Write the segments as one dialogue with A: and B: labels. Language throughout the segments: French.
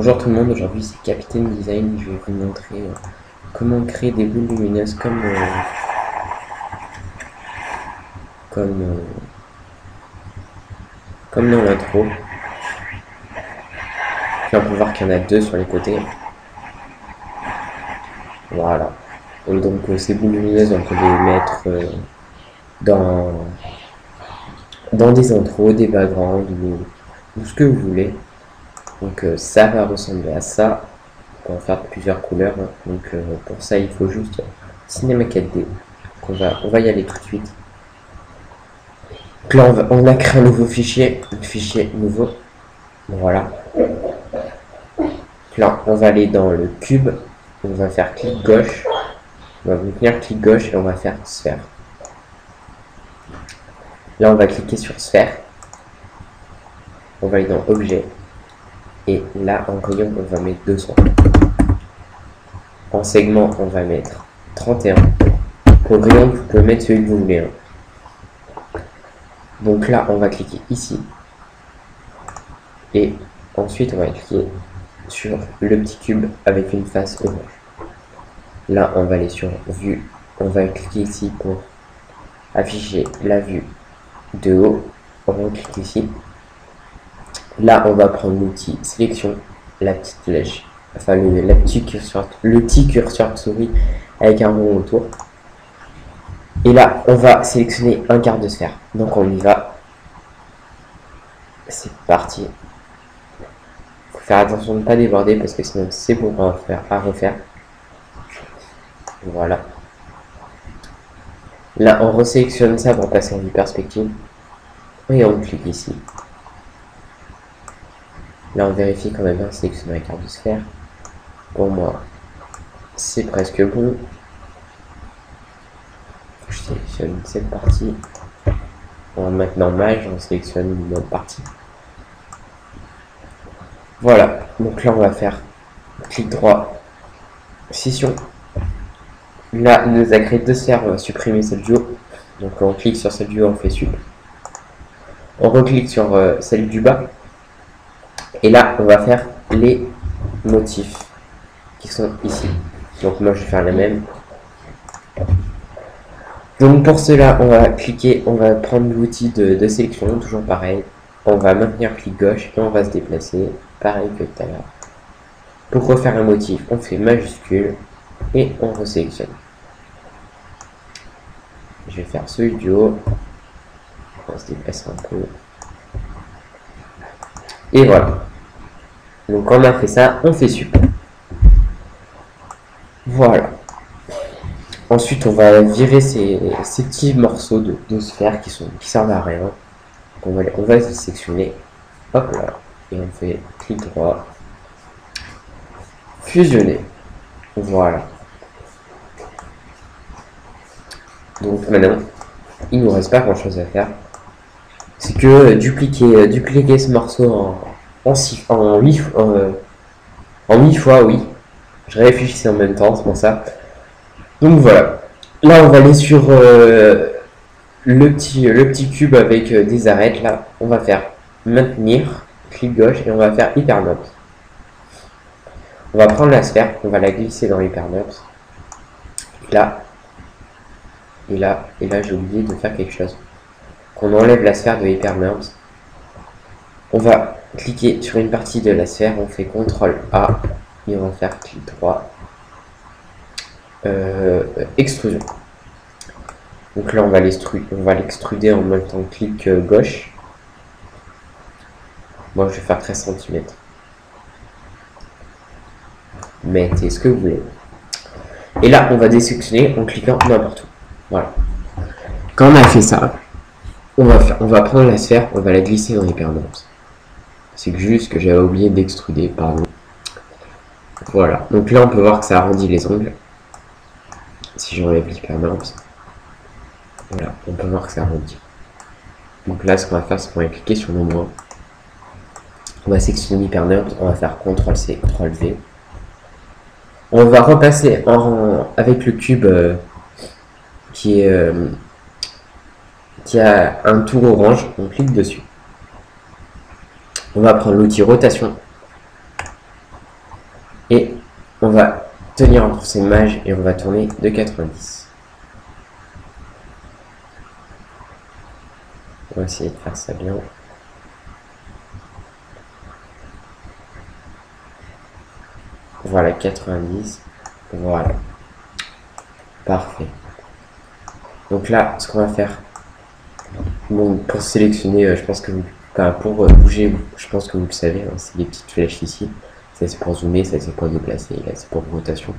A: Bonjour tout le monde, aujourd'hui c'est Capitaine Design, je vais vous montrer comment créer des boules lumineuses comme, comme dans l'intro. Puis on peut voir qu'il y en a deux sur les côtés. Voilà. Et donc ces boules lumineuses on peut les mettre dans, dans des intros, des backgrounds ou ce que vous voulez. Donc ça va ressembler à ça. On va faire plusieurs couleurs. Hein. Donc pour ça il faut juste Cinema 4D. Donc, on va y aller tout de suite. Donc là on a créé un nouveau fichier, nouveau. Voilà. Là on va aller dans le cube. On va faire clic gauche. On va venir clic gauche et on va faire sphère. Là on va cliquer sur sphère. On va aller dans objet. Et là en rayon on va mettre 200. En segment on va mettre 31. Pour rayon vous pouvez mettre celui que vous voulez. Hein. Donc là on va cliquer ici. Et ensuite on va cliquer sur le petit cube avec une face orange. Là on va aller sur vue. On va cliquer ici pour afficher la vue de haut. On va cliquer ici. Là on va prendre l'outil sélection, la petite flèche, enfin le petit curseur de souris avec un rond autour. Et là on va sélectionner un quart de sphère. Donc on y va. C'est parti. Faut faire attention de ne pas déborder parce que sinon c'est bon à refaire. Voilà. Là on resélectionne ça pour passer en vue perspective. Et on clique ici. Là on vérifie quand même bien sélectionner la carte de sphère. Pour moi c'est presque bon. Je sélectionne cette partie. En maintenant mage, on sélectionne une autre partie. Voilà, donc là on va faire clic droit, scission. Là il nous a créé deux sphères, on va supprimer celle du haut. Donc on clique sur celle du haut, on fait sup. On reclique sur celle du bas. Et là on va faire les motifs qui sont ici. Donc moi je vais faire la même. Donc pour cela on va cliquer, on va prendre l'outil de sélection, toujours pareil. On va maintenir clic gauche et on va se déplacer, pareil que tout à l'heure. Pour refaire un motif, on fait majuscule et on resélectionne. Je vais faire celui du haut. On se déplace un peu. Et voilà. Donc quand on a fait ça, on fait sup. Voilà. Ensuite, on va virer ces petits morceaux de sphères qui servent à rien. Donc on va les sectionner. Hop là. Et on fait clic droit. Fusionner. Voilà. Donc maintenant, il nous reste pas grand chose à faire. C'est que dupliquer ce morceau en 8 fois, oui. Je réfléchissais en même temps, c'est pour ça. Donc voilà. Là, on va aller sur le petit cube avec des arêtes. Là, on va faire maintenir, clic gauche, et on va faire hyperlapse. On va prendre la sphère, on va la glisser dans l'hyperlapse. Là, et là, j'ai oublié de faire quelque chose. On enlève la sphère de hyperlapse. On va cliquer sur une partie de la sphère, on fait CTRL A et on va faire clic droit. Extrusion. Donc là on va l'extruder en même temps clic gauche. Moi je vais faire 13 cm. Mettez ce que vous voulez. Et là on va désélectionner en cliquant n'importe où. Voilà. Quand on a fait ça, on va prendre la sphère, on va la glisser dans l'hyperlapse. C'est juste que j'avais oublié d'extruder, pardon. Voilà. Donc là on peut voir que ça arrondit les angles. Si j'enlève l'hyperlapse. Voilà, on peut voir que ça arrondit. Donc là, ce qu'on va faire, c'est qu'on va cliquer sur le moins. On va sélectionner l'hyperlapse, on va faire CTRL-C, CTRL-V. On va repasser avec le cube qui a un tour orange, on clique dessus. On va prendre l'outil rotation. tenir un conseil mage et on va tourner de 90. On va essayer de faire ça bien. Voilà, 90. Voilà. Parfait. Donc là, ce qu'on va faire, bon, pour sélectionner, je pense que vous, enfin, pour bouger, je pense que vous le savez, hein, c'est les petites flèches ici. Ça c'est pour zoomer, ça c'est pour déplacer, là c'est pour rotation.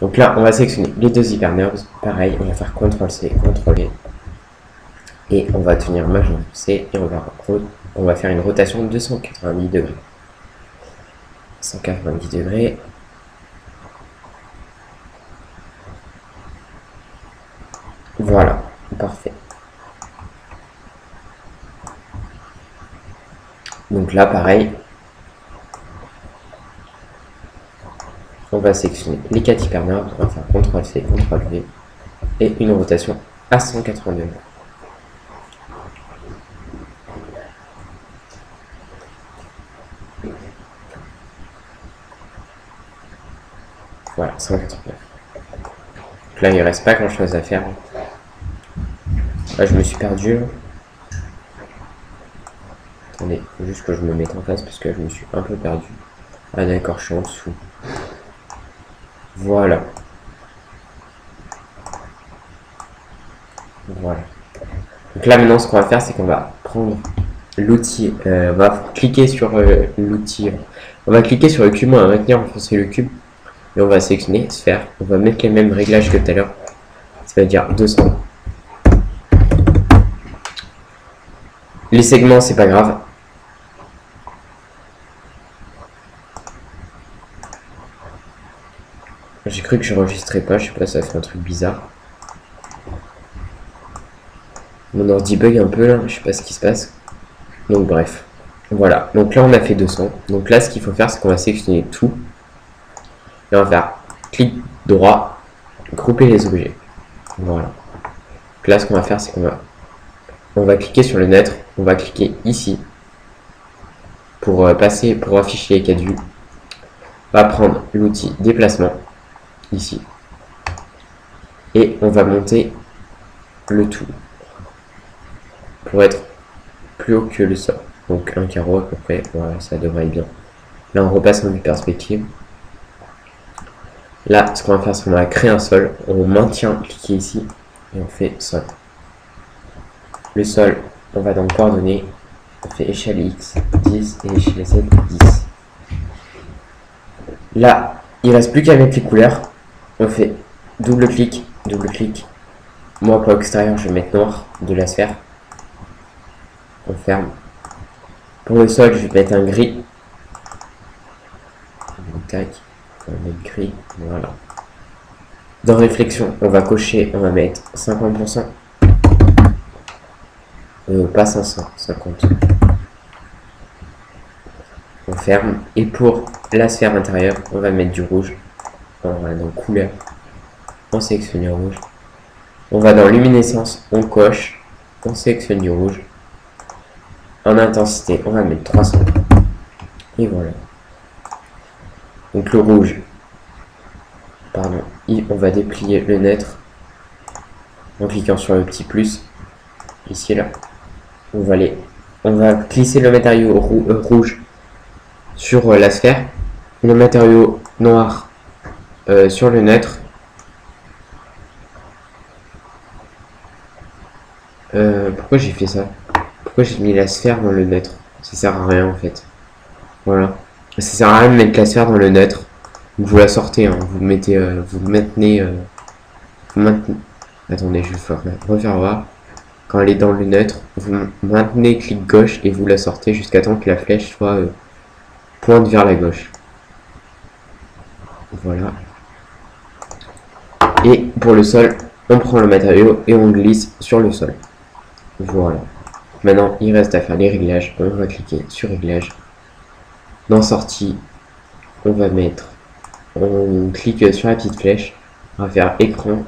A: Donc là, on va sélectionner les deux hypernerves. Pareil, on va faire CTRL-C, CTRL-V. Et on va tenir Maj C et on va faire une rotation de 190 degrés. 190 degrés. Voilà, parfait. Donc là, pareil, on va sélectionner les 4 hypernerves, on va faire CTRL-C, CTRL-V et une rotation à 180 degrés. Voilà, 189. Donc là, il ne reste pas grand chose à faire. Là, je me suis perdu. Attendez, faut juste que je me mette en place parce que je me suis un peu perdu. Ah d'accord, je suis en dessous. Voilà. Voilà. Donc là, maintenant, ce qu'on va faire, c'est qu'on va prendre l'outil. On va cliquer sur l'outil. On va cliquer sur le cube, on va maintenir enfoncé le cube. Et on va sélectionner sphère. On va mettre les mêmes réglages que tout à l'heure. C'est-à-dire 200. Les segments, c'est pas grave. J'ai cru que je n'enregistrais pas, je sais pas, ça fait un truc bizarre. Mon ordi bug un peu là, je sais pas ce qui se passe. Donc bref. Voilà, donc là on a fait 200. Donc là ce qu'il faut faire, c'est qu'on va sélectionner tout. Et on va faire clic droit, grouper les objets. Voilà. Donc là ce qu'on va faire, c'est qu'on va cliquer sur le neutre, on va cliquer ici pour afficher les 4 vues. On va prendre l'outil déplacement ici et on va monter le tout pour être plus haut que le sol. Donc un carreau à peu près, voilà, ça devrait être bien. Là on repasse en vue perspective. Là ce qu'on va faire, c'est qu'on va créer un sol, on maintient, cliquez ici et on fait sol. Le sol, on va dans coordonnées, on fait échelle X 10 et échelle Z 10. Là, il reste plus qu'à mettre les couleurs. On fait double clic. Moi pour l'extérieur, je vais mettre noir de la sphère. On ferme. Pour le sol, je vais mettre un gris. Tac, on va mettre gris, voilà. Dans réflexion, on va cocher, on va mettre 50%. Pas 500, 50. On ferme. Et pour la sphère intérieure, on va mettre du rouge. On va dans couleur. On sélectionne du rouge. On va dans luminescence, on coche. On sélectionne du rouge. En intensité, on va mettre 300. Et voilà. Donc le rouge. Pardon. On va déplier le neutre. En cliquant sur le petit plus. Ici là. On va glisser le matériau rouge sur la sphère, le matériau noir sur le neutre. Pourquoi j'ai fait ça? Pourquoi j'ai mis la sphère dans le neutre? Ça sert à rien en fait. Voilà. Ça sert à rien de mettre la sphère dans le neutre. Vous la sortez, hein. Vous mettez, vous maintenez. Attendez, je vais refaire voir. Quand elle est dans le neutre, vous maintenez clic gauche et vous la sortez jusqu'à temps que la flèche soit pointe vers la gauche. Voilà. Et pour le sol, on prend le matériau et on glisse sur le sol. Voilà. Maintenant, il reste à faire les réglages. On va cliquer sur réglages. Dans sortie, on clique sur la petite flèche. On va faire écran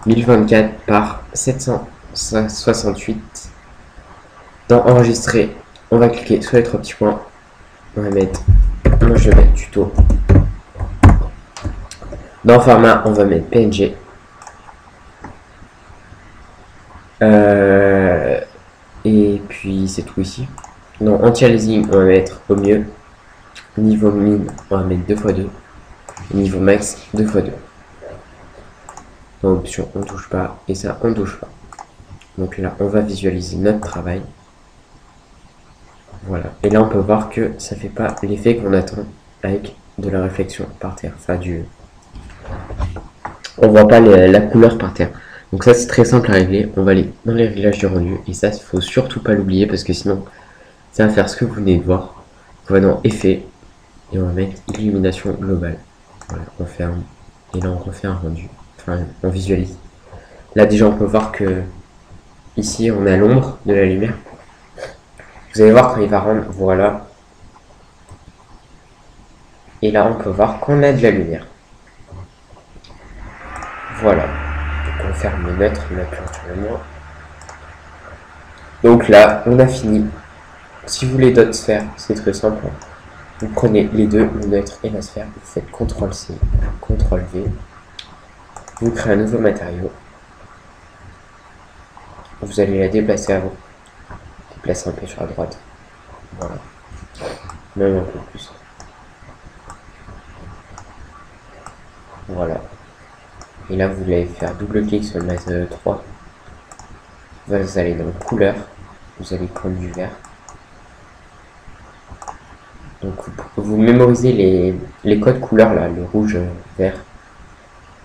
A: 1024 par 768. Dans enregistrer, on va cliquer sur les 3 petits points. On va mettre, moi je vais mettre tuto Dans format, on va mettre PNG. Et puis c'est tout ici. Dans anti-aliasing, on va mettre au mieux. Niveau min, on va mettre 2x2. Niveau max, 2x2. Dans option, on touche pas. Et ça, on touche pas. Donc là, on va visualiser notre travail. Voilà. Et là, on peut voir que ça fait pas l'effet qu'on attend avec de la réflexion par terre. Enfin, on voit pas la couleur par terre. Donc ça, c'est très simple à régler. On va aller dans les réglages du rendu. Et ça, il faut surtout pas l'oublier parce que sinon, ça va faire ce que vous venez de voir. On va dans Effet et on va mettre Illumination globale. Voilà, on ferme. Et là, on refait un rendu. Enfin, on visualise. Là, déjà, on peut voir que ici, on est à l'ombre de la lumière. Vous allez voir quand il va rendre, voilà. Et là, on peut voir qu'on a de la lumière. Voilà. Donc, on ferme le neutre, naturellement. Donc là, on a fini. Si vous voulez d'autres sphères, c'est très simple. Vous prenez les deux, le neutre et la sphère, vous faites CTRL-C, CTRL-V. Vous créez un nouveau matériau. Vous allez la déplacer avant. Déplacer un peu sur la droite. Voilà. Même un peu plus. Voilà. Et là, vous allez faire double-clic sur le matériau 3. Vous allez dans couleur. Vous allez prendre du vert. Donc, vous mémorisez les codes couleurs là, le rouge, vert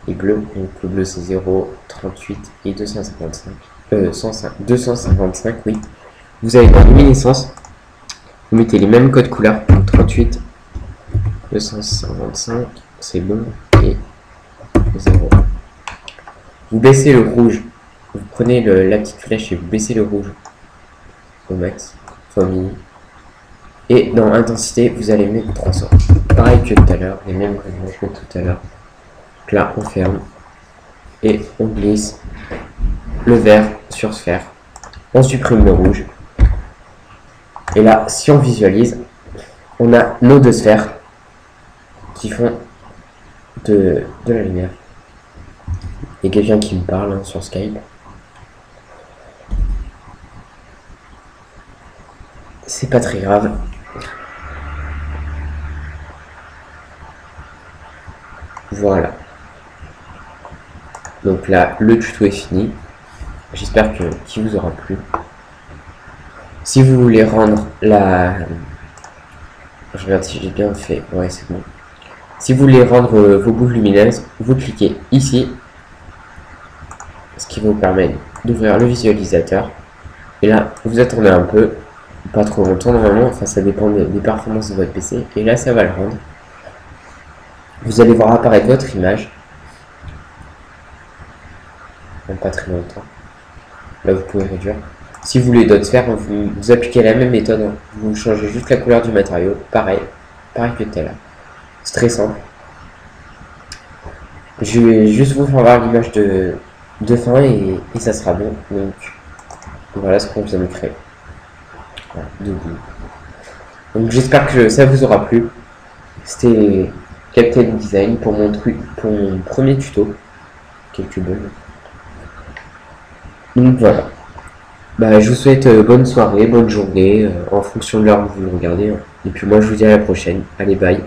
A: et bleu. Donc, le bleu c'est 0, 38 et 255. 255, oui. Vous allez dans luminescence. Vous mettez les mêmes codes couleurs. Donc 38, 255, c'est bon. Et 0. Vous baissez le rouge. Vous prenez la petite flèche et vous baissez le rouge au max, enfin mini. Et dans intensité, vous allez mettre 300. Pareil que tout à l'heure, les mêmes réglages que tout à l'heure. Donc là, on ferme et on glisse le vert sur sphère. On supprime le rouge. Et là, si on visualise, on a nos deux sphères qui font de la lumière. Il y a quelqu'un qui me parle sur Skype. C'est pas très grave. Voilà. Donc là, le tuto est fini. J'espère qu'il vous aura plu. Si vous voulez rendre la... Je regarde si j'ai bien fait. Ouais, c'est bon. Si vous voulez rendre vos boucles lumineuses, vous cliquez ici. Ce qui vous permet d'ouvrir le visualisateur. Et là, vous attendez un peu. Pas trop longtemps normalement. Enfin, ça dépend des performances de votre PC. Et là, ça va le rendre. Vous allez voir apparaître votre image. Même pas très longtemps. Là, vous pouvez réduire. Si vous voulez d'autres sphères, vous appliquez la même méthode. Vous changez juste la couleur du matériau. Pareil que tout à l'heure. C'est très simple. Je vais juste vous faire voir l'image de fin et ça sera bon. Donc, voilà ce qu'on vient de créer. Voilà, donc, j'espère que ça vous aura plu. C'était Captain Design pour mon premier tuto. Quelques bugs. Donc voilà. Bah, je vous souhaite bonne soirée, bonne journée, en fonction de l'heure où vous le regardez. Et puis moi je vous dis à la prochaine. Allez, bye.